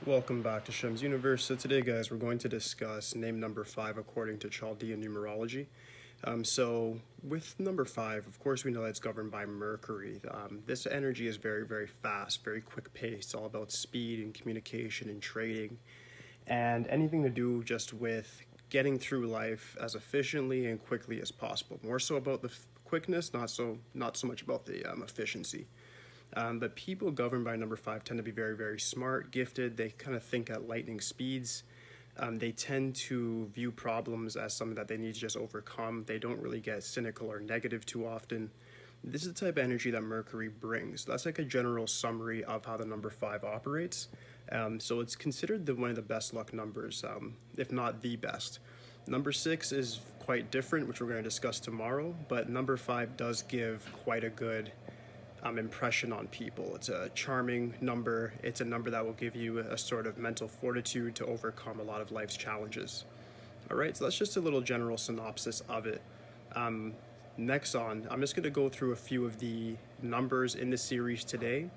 Welcome back to Shemsuniverse. So today, guys, we're going to discuss name number 5 according to Chaldean numerology. So with number 5, of course, we know that's governed by Mercury. This energy is very, very fast, very quick paced. It's all about speed and communication and trading, and anything to do just with getting through life as efficiently and quickly as possible. More so about the quickness, not so much about the efficiency. But people governed by number 5 tend to be very, very smart, gifted. They kind of think at lightning speeds. They tend to view problems as something that they need to just overcome. They don't really get cynical or negative too often. This is the type of energy that Mercury brings. That's like a general summary of how the number 5 operates. So it's considered one of the best luck numbers, if not the best. Number 6 is quite different, which we're going to discuss tomorrow, but number 5 does give quite a good impression on people. It's a charming number. It's a number that will give you a sort of mental fortitude to overcome a lot of life's challenges. All right, so that's just a little general synopsis of it. Next on, I'm just going to go through a few of the numbers in the series today.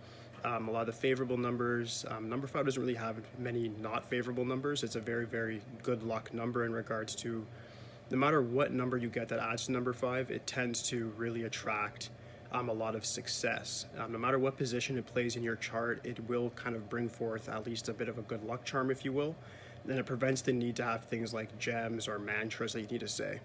A lot of the favorable numbers. Number 5 doesn't really have many not favorable numbers. It's a very, very good luck number in regards to no matter what number you get that adds to number 5, it tends to really attract a lot of success. No matter what position it plays in your chart, it will kind of bring forth at least a bit of a good luck charm, if you will. And it prevents the need to have things like gems or mantras that you need to say.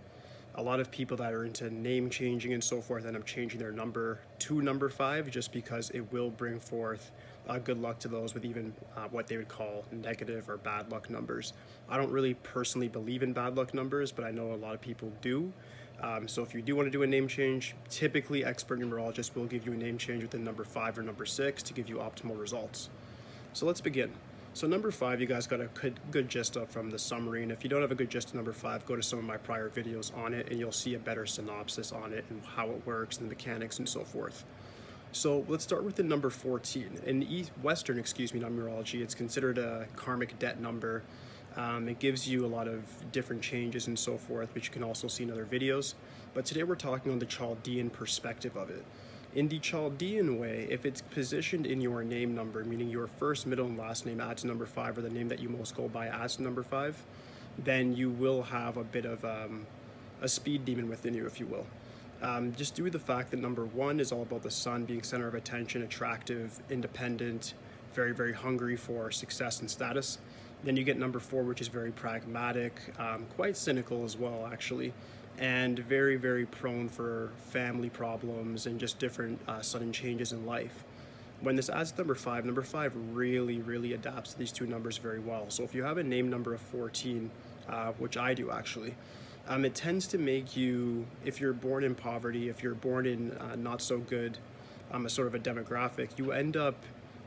A lot of people that are into name changing and so forth end up changing their number to number 5 just because it will bring forth good luck to those with even what they would call negative or bad luck numbers. I don't really personally believe in bad luck numbers, but I know a lot of people do. So if you do want to do a name change, typically expert numerologists will give you a name change with the number 5 or number 6 to give you optimal results. So let's begin. So number 5, you guys got a good gist of from the summary, and if you don't have a good gist of number 5, go to some of my prior videos on it and you'll see a better synopsis on it and how it works and the mechanics and so forth. So let's start with the number 14. In Western numerology, it's considered a karmic debt number. It gives you a lot of different changes and so forth, which you can also see in other videos. But today we're talking on the Chaldean perspective of it. In the Chaldean way, if it's positioned in your name number, meaning your first, middle, and last name adds number 5, or the name that you most go by adds number 5, then you will have a bit of a speed demon within you, if you will. Just due to the fact that number 1 is all about the sun being center of attention, attractive, independent, very, very hungry for success and status. Then you get number 4, which is very pragmatic, quite cynical as well, actually, and very, very prone for family problems and just different sudden changes in life. When this adds number 5 really, really adapts to these two numbers very well. So if you have a name number of 14, which I do actually, it tends to make you, if you're born in poverty, if you're born in not so good, a sort of a demographic, you end up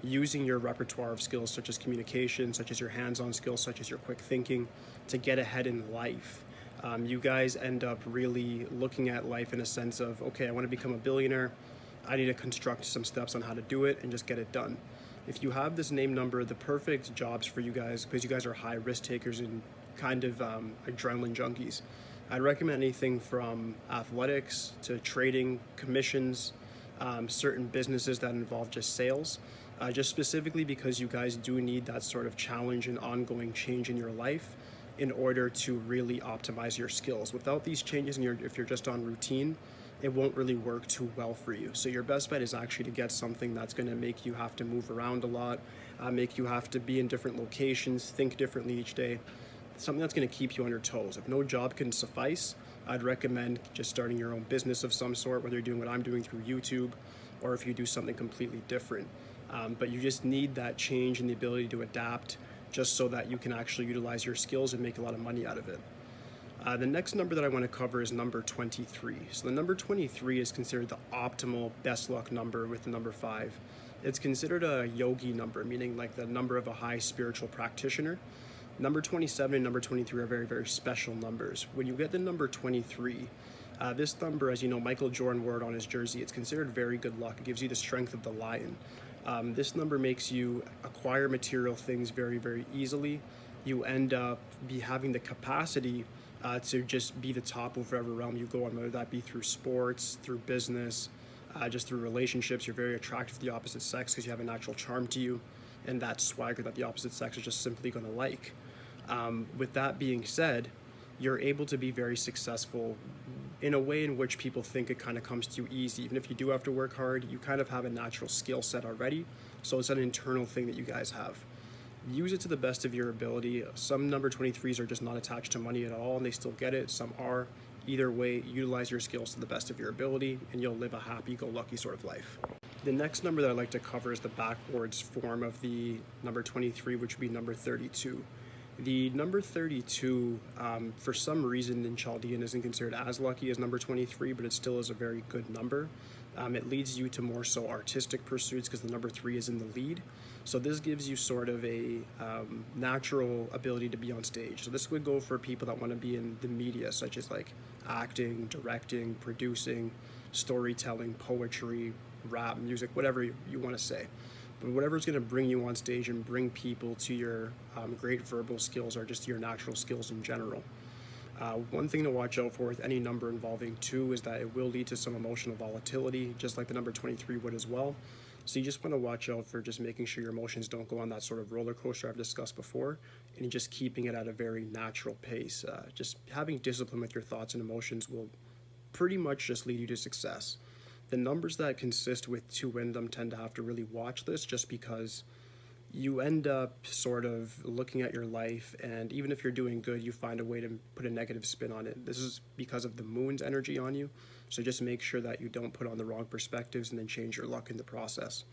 using your repertoire of skills such as communication, such as your hands-on skills, such as your quick thinking to get ahead in life. You guys end up really looking at life in a sense of, okay, I want to become a billionaire. I need to construct some steps on how to do it and just get it done. If you have this name number, the perfect jobs for you guys, because you guys are high risk takers and kind of adrenaline junkies, I'd recommend anything from athletics to trading, commissions, certain businesses that involve just sales. Just specifically because you guys do need that sort of challenge and ongoing change in your life in order to really optimize your skills. Without these changes, if you're just on routine, it won't really work too well for you. So your best bet is actually to get something that's going to make you have to move around a lot, make you have to be in different locations, think differently each day, something that's going to keep you on your toes. If no job can suffice, I'd recommend just starting your own business of some sort, whether you're doing what I'm doing through YouTube or if you do something completely different. But you just need that change and the ability to adapt just so that you can actually utilize your skills and make a lot of money out of it. The next number that I want to cover is number 23. So the number 23 is considered the optimal best luck number with the number 5. It's considered a yogi number, meaning like the number of a high spiritual practitioner. Number 27 and number 23 are very, very special numbers. When you get the number 23, this number, as you know, Michael Jordan wore it on his jersey. It's considered very good luck. It gives you the strength of the lion. This number makes you acquire material things very, very easily. You end up having the capacity to just be the top of whatever realm you go on, whether that be through sports, through business, just through relationships. You're very attractive to the opposite sex because you have a natural charm to you. and that swagger that the opposite sex is just simply going to like. With that being said, you're able to be very successful in a way in which people think it kind of comes to you easy. Even if you do have to work hard, you kind of have a natural skill set already. So it's an internal thing that you guys have. Use it to the best of your ability. Some number 23s are just not attached to money at all and they still get it. Some are. Either way, utilize your skills to the best of your ability and you'll live a happy-go-lucky sort of life. The next number that I'd like to cover is the backwards form of the number 23, which would be number 32. The number 32, for some reason in Chaldean, isn't considered as lucky as number 23, but it still is a very good number. It leads you to more so artistic pursuits because the number 3 is in the lead. So this gives you sort of a natural ability to be on stage. So this would go for people that want to be in the media, such as like acting, directing, producing, storytelling, poetry, rap, music, whatever you want to say. But whatever's going to bring you on stage and bring people to your great verbal skills or just your natural skills in general. One thing to watch out for with any number involving 2 is that it will lead to some emotional volatility, just like the number 23 would as well. So you just want to watch out for just making sure your emotions don't go on that sort of roller coaster I've discussed before, and just keeping it at a very natural pace. Just having discipline with your thoughts and emotions will pretty much just lead you to success. The numbers that consist with 2 in them tend to have to really watch this just because you end up sort of looking at your life, and even if you're doing good, you find a way to put a negative spin on it. This is because of the moon's energy on you, so just make sure that you don't put on the wrong perspectives and then change your luck in the process.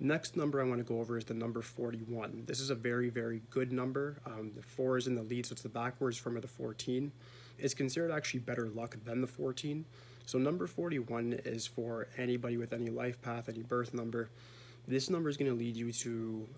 Next number I want to go over is the number 41. This is a very, very good number. The 4 is in the lead, so it's the backwards form of the 14. It's considered actually better luck than the 14. So number 41 is for anybody with any life path, any birth number. This number is going to lead you to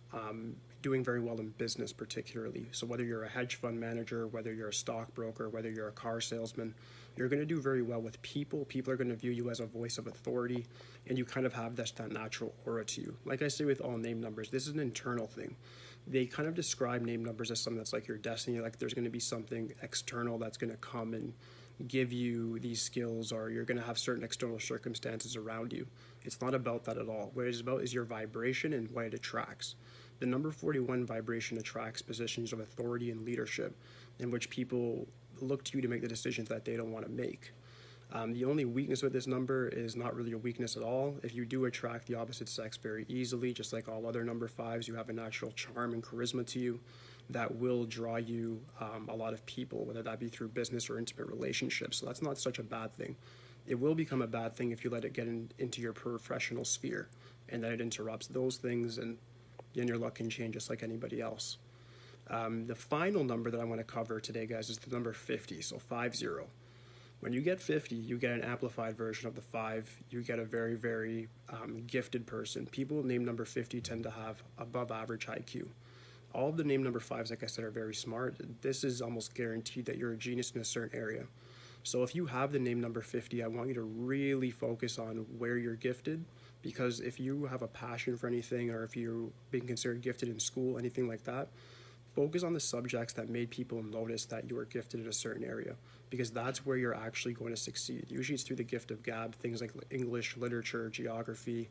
doing very well in business particularly. So whether you're a hedge fund manager, whether you're a stockbroker, whether you're a car salesman, you're going to do very well with people. People are going to view you as a voice of authority, and you kind of have that natural aura to you. Like I say with all name numbers, this is an internal thing. They kind of describe name numbers as something that's like your destiny, like there's going to be something external that's going to come and give you these skills, or you're going to have certain external circumstances around you. It's not about that at all. What it's about is your vibration and what it attracts. The number 41 vibration attracts positions of authority and leadership in which people look to you to make the decisions that they don't want to make. The only weakness with this number is not really a weakness at all. If you do attract the opposite sex very easily, just like all other number 5s, you have a natural charm and charisma to you that will draw you a lot of people, whether that be through business or intimate relationships. So that's not such a bad thing. It will become a bad thing if you let it get into your professional sphere and that it interrupts those things, and then your luck can change just like anybody else. The final number that I want to cover today, guys, is the number 50, so 50. When you get 50, you get an amplified version of the 5. You get a very, very gifted person. People named number 50 tend to have above average IQ. All of the name number 5s, like I said, are very smart. This is almost guaranteed that you're a genius in a certain area. So if you have the name number 50, I want you to really focus on where you're gifted, because if you have a passion for anything, or if you're being considered gifted in school, anything like that, focus on the subjects that made people notice that you were gifted in a certain area, because that's where you're actually going to succeed. Usually it's through the gift of gab, things like English, literature, geography,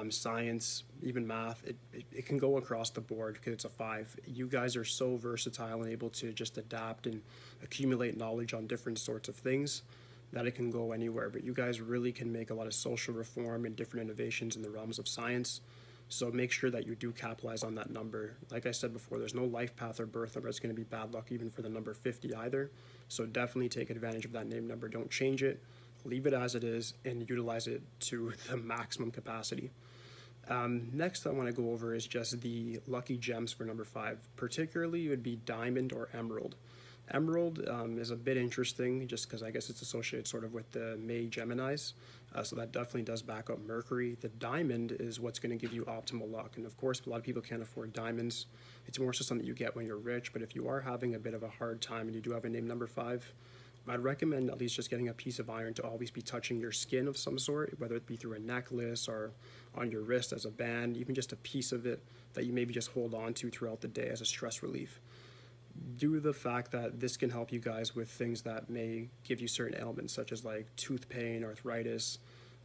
science, even math. It can go across the board because it's a 5. You guys are so versatile and able to just adapt and accumulate knowledge on different sorts of things that it can go anywhere. But you guys really can make a lot of social reform and different innovations in the realms of science. So make sure that you do capitalize on that number. Like I said before, there's no life path or birth number that's going to be bad luck even for the number 50 either. So definitely take advantage of that name number. Don't change it. Leave it as it is and utilize it to the maximum capacity. Next I want to go over is just the lucky gems for number 5. Particularly it would be diamond or emerald. Emerald is a bit interesting just because I guess it's associated sort of with the May Geminis. So that definitely does back up Mercury. The diamond is what's going to give you optimal luck. And of course, a lot of people can't afford diamonds. It's more so something you get when you're rich. But if you are having a bit of a hard time and you do have a name number 5, I'd recommend at least just getting a piece of iron to always be touching your skin of some sort, whether it be through a necklace or on your wrist as a band, even just a piece of it that you maybe just hold on to throughout the day as a stress relief. Due to the fact that this can help you guys with things that may give you certain ailments, such as like tooth pain, arthritis,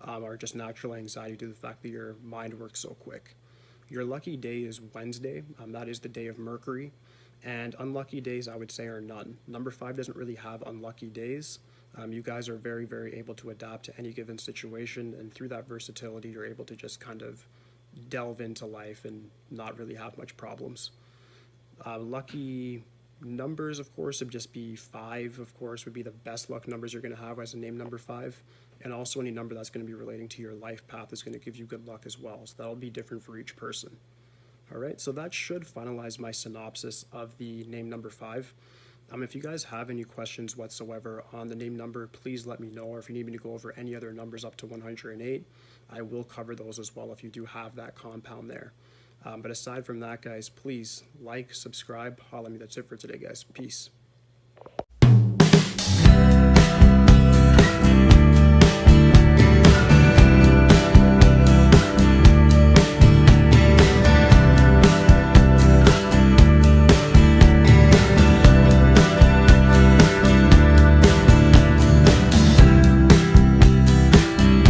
or just natural anxiety due to the fact that your mind works so quick. Your lucky day is Wednesday. That is the day of Mercury. And unlucky days, I would say, are none. Number 5 doesn't really have unlucky days. You guys are very, very able to adapt to any given situation, and through that versatility, you're able to just kind of delve into life and not really have much problems. Lucky numbers, of course, would just be 5, of course, would be the best luck numbers you're going to have as a name number 5. And also any number that's going to be relating to your life path is going to give you good luck as well. So that'll be different for each person. All right, so that should finalize my synopsis of the name number 5. If you guys have any questions whatsoever on the name number, please let me know. Or if you need me to go over any other numbers up to 108, I will cover those as well if you do have that compound there. But aside from that, guys, please like, subscribe, holla at me. That's it for today, guys. Peace.